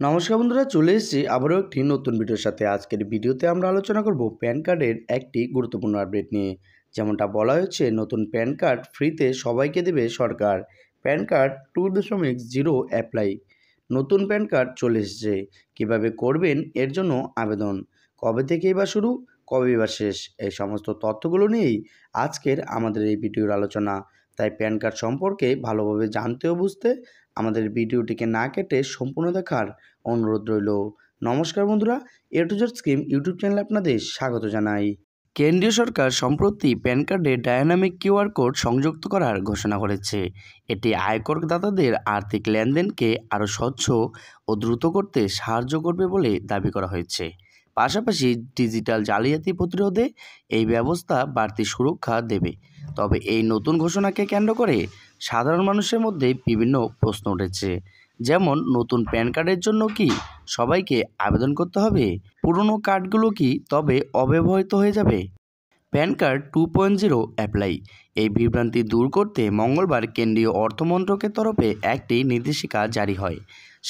নমস্কার বন্ধুরা, চলে এসেছি আবারও একটি নতুন ভিডিওর সাথে। আজকের ভিডিওতে আমরা আলোচনা করব প্যান কার্ডের একটি গুরুত্বপূর্ণ আপডেট নিয়ে। যেমনটা বলা হয়েছে, নতুন প্যান কার্ড ফ্রিতে সবাইকে দেবে সরকার। PAN card 2.0 apply. নতুন প্যান কার্ড চলে এসেছে, কীভাবে করবেন এর জন্য আবেদন, কবে থেকেই বা শুরু, কবে বা শেষ, এই সমস্ত তথ্যগুলো নিয়েই আজকের আমাদের এই ভিডিওর আলোচনা। তাই প্যান কার্ড সম্পর্কে ভালোভাবে জানতে ও বুঝতে আমাদের ভিডিওটিকে না কেটে সম্পূর্ণ দেখার অনুরোধ রইল। নমস্কার বন্ধুরা, এ টু জেড স্কিম ইউটিউব চ্যানেলে আপনাদের স্বাগত জানাই। কেন্দ্রীয় সরকার সম্প্রতি প্যান কার্ডে ডায়নামিক কিউআর কোড সংযুক্ত করার ঘোষণা করেছে। এটি আয়করদাতাদের আর্থিক লেনদেনকে আরও স্বচ্ছ ও দ্রুত করতে সাহায্য করবে বলে দাবি করা হয়েছে। পাশাপাশি ডিজিটাল জালিয়াতি প্রতিরোধে এই ব্যবস্থা বাড়তি সুরক্ষা দেবে। তবে এই নতুন ঘোষণাকে কেন্দ্র করে সাধারণ মানুষের মধ্যে বিভিন্ন প্রশ্ন উঠেছে। যেমন, নতুন প্যান কার্ডের জন্য কি সবাইকে আবেদন করতে হবে? পুরনো কার্ডগুলো কি তবে অব্যবহৃত হয়ে যাবে? Pan card 2.0 apply. এই বিভ্রান্তি দূর করতে মঙ্গলবার কেন্দ্রীয় অর্থমন্ত্রকের তরফে একটি নির্দেশিকা জারি হয়।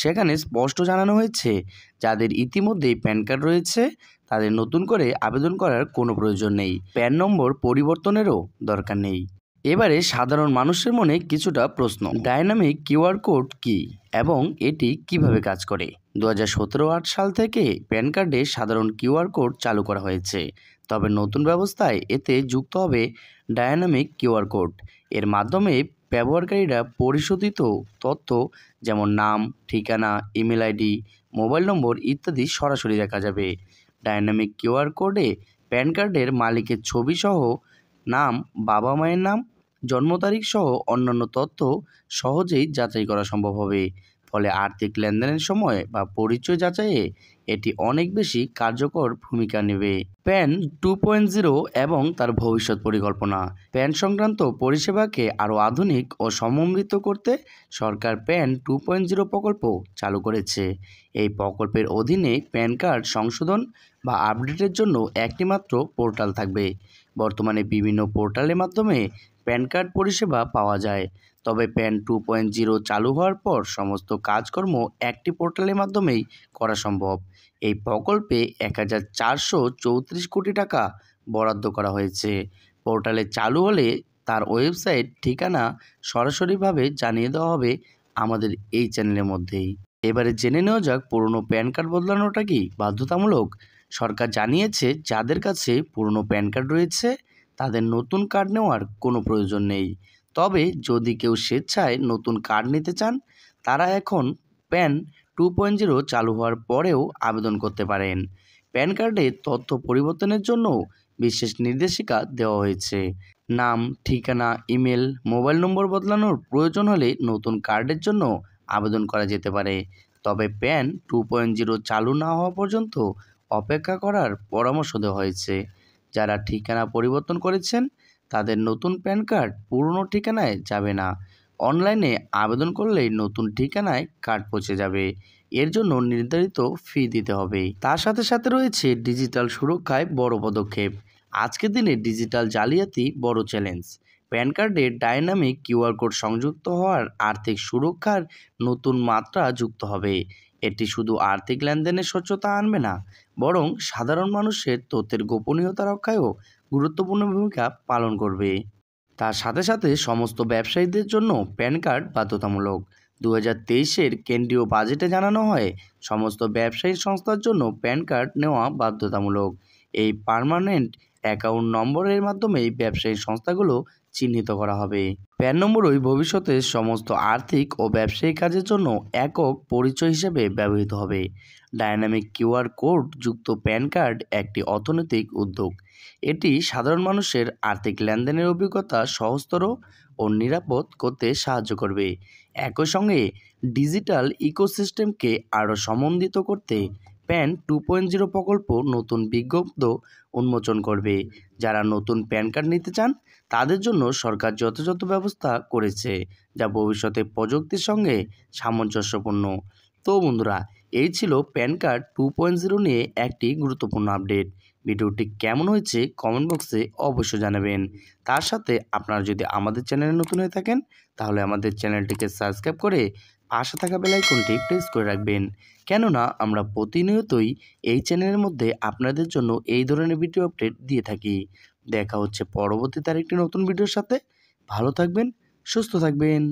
সেখানে স্পষ্ট জানানো হয়েছে, যাদের ইতিমধ্যেই প্যান কার্ড রয়েছে তাদের নতুন করে আবেদন করার কোনো প্রয়োজন নেই। প্যান নম্বর পরিবর্তনেরও দরকার নেই। এবারে সাধারণ মানুষের মনে কিছুটা প্রশ্ন। ডায়নামিক কিউআর কোড কি এবং এটি কিভাবে কাজ করে? 2017-18 সাল থেকে প্যান কার্ডে সাধারণ কিউআর কোড চালু করা হয়েছে। তবে নতুন ব্যবস্থায় এতে যুক্ত হবে ডায়নামিক কিউআর কোড। এর মাধ্যমে ব্যবহারকারীরা পরিশোধিত তথ্য যেমন নাম, ঠিকানা, ইমেল আইডি, মোবাইল নম্বর ইত্যাদি সরাসরি দেখা যাবে। ডায়নামিক কিউআর কোডে প্যান কার্ডের মালিকের ছবি সহ নাম, বাবা মায়ের নাম, জন্ম তারিখ সহ অন্যান্য তথ্য সহজেই যাচাই করা সম্ভব হবে। ফলে আর্থিক লেনদেনের সময় বা পরিচয় যাচাইয়ে এটি অনেক বেশি কার্যকর ভূমিকা নেবে। প্যান 2.0 এবং তার ভবিষ্যৎ পরিকল্পনা। প্যান সংক্রান্ত পরিষেবাকে আরও আধুনিক ও সমন্বিত করতে সরকার প্যান 2.0 প্রকল্প চালু করেছে। এই প্রকল্পের অধীনে প্যান কার্ড সংশোধন বা আপডেটের জন্য একটি মাত্র পোর্টাল থাকবে। বর্তমানে বিভিন্ন পোর্টালের মাধ্যমে প্যান কার্ড পরিষেবা পাওয়া যায়। তবে প্যান 2.0 চালু হওয়ার পর সমস্ত কাজকর্ম একটি পোর্টালের মাধ্যমেই করা সম্ভব। এই প্রকল্পে 1434 কোটি টাকা বরাদ্দ করা হয়েছে। পোর্টালে চালু হলে তার ওয়েবসাইট, ঠিকানা সরাসরিভাবে জানিয়ে দেওয়া হবে আমাদের এই চ্যানেলের মধ্যেই। এবারে জেনে নেওয়া যাক, পুরনো প্যান কার্ড বদলানোটা কি বাধ্যতামূলক? সরকার জানিয়েছে, যাদের কাছে পুরনো প্যান কার্ড রয়েছে তাদের নতুন কার্ড নেওয়ার কোনো প্রয়োজন নেই। তবে যদি কেউ স্বেচ্ছায় নতুন কার্ড নিতে চান, তারা এখন প্যান 2.0 চালু হওয়ার পরেও আবেদন করতে পারেন। প্যান কার্ডে তথ্য পরিবর্তনের জন্য বিশেষ নির্দেশিকা দেওয়া হয়েছে। নাম, ঠিকানা, ইমেল, মোবাইল নম্বর বদলানোর প্রয়োজন হলে নতুন কার্ডের জন্য আবেদন করা যেতে পারে। তবে প্যান 2.0 চালু না হওয়া পর্যন্ত অপেক্ষা করার পরামর্শ দেওয়া হয়েছে। যারা ঠিকানা পরিবর্তন করেছেন তাদের নতুন প্যান কার্ড পুরনো ঠিকানায় যাবে না। অনলাইনে আবেদন করলেই নতুন ঠিকানায় কার্ড পৌঁছে যাবে। এর জন্য নির্ধারিত ফি দিতে হবে। তার সাথে সাথে রয়েছে ডিজিটাল সুরক্ষায় বড় পদক্ষেপ। আজকের দিনে ডিজিটাল জালিয়াতি বড় চ্যালেঞ্জ। প্যান কার্ডে ডায়নামিক কিউআর কোড সংযুক্ত হওয়ার আর্থিক সুরক্ষার নতুন মাত্রা যুক্ত হবে। এটি শুধু আর্থিক লেনদেনের স্বচ্ছতা আনবে না, বরং সাধারণ মানুষের তথ্যের গোপনীয়তা রক্ষায়ও গুরুত্বপূর্ণ ভূমিকা পালন করবে। তার সাথে সাথে সমস্ত ব্যবসায়ীদের জন্য প্যান কার্ড বাধ্যতামূলক। 2023-এর কেন্দ্রীয় বাজেটে জানানো হয়, সমস্ত ব্যবসায়ী সংস্থার জন্য প্যান কার্ড নেওয়া বাধ্যতামূলক। এই পার্মানেন্ট অ্যাকাউন্ট নম্বরের মাধ্যমেই ব্যবসায়ী সংস্থাগুলো চিহ্নিত করা হবে। প্যান নম্বরই ভবিষ্যতে সমস্ত আর্থিক ও ব্যবসায়িক কাজের জন্য একক পরিচয় হিসেবে ব্যবহৃত হবে। ডায়নামিক কিউআর কোড যুক্ত প্যান কার্ড একটি অর্থনৈতিক উদ্যোগ। এটি সাধারণ মানুষের আর্থিক লেনদেনের অভিজ্ঞতা সহজতর ও নিরাপদ করতে সাহায্য করবে। একই সঙ্গে ডিজিটাল ইকোসিস্টেমকে আরও সমন্বিত করতে প্যান 2.0 প্রকল্প নতুন বিজ্ঞপ্তি উন্মোচন করবে। যারা নতুন প্যান কার্ড নিতে চান তাদের জন্য সরকার যথাযথ ব্যবস্থা করেছে, যা ভবিষ্যতে প্রযুক্তির সঙ্গে সামঞ্জস্যপূর্ণ। তো বন্ধুরা, এই ছিল প্যান কার্ড 2.0 নিয়ে একটি গুরুত্বপূর্ণ আপডেট। ভিডিওটি কেমন হয়েছে কমেন্ট বক্সে অবশ্যই জানাবেন। তার সাথে আপনারা যদি আমাদের চ্যানেলে নতুন হয়ে থাকেন তাহলে আমাদের চ্যানেলটিকে সাবস্ক্রাইব করে পাশে থাকা বেল আইকনটি প্রেস করে রাখবেন, কেননা আমরা প্রতিনিয়তই এই চ্যানেলের মধ্যে আপনাদের জন্য এই ধরনের ভিডিও আপডেট দিয়ে থাকি। দেখা হচ্ছে পরবর্তীতে আরেকটি নতুন ভিডিওর সাথে। ভালো থাকবেন, সুস্থ থাকবেন।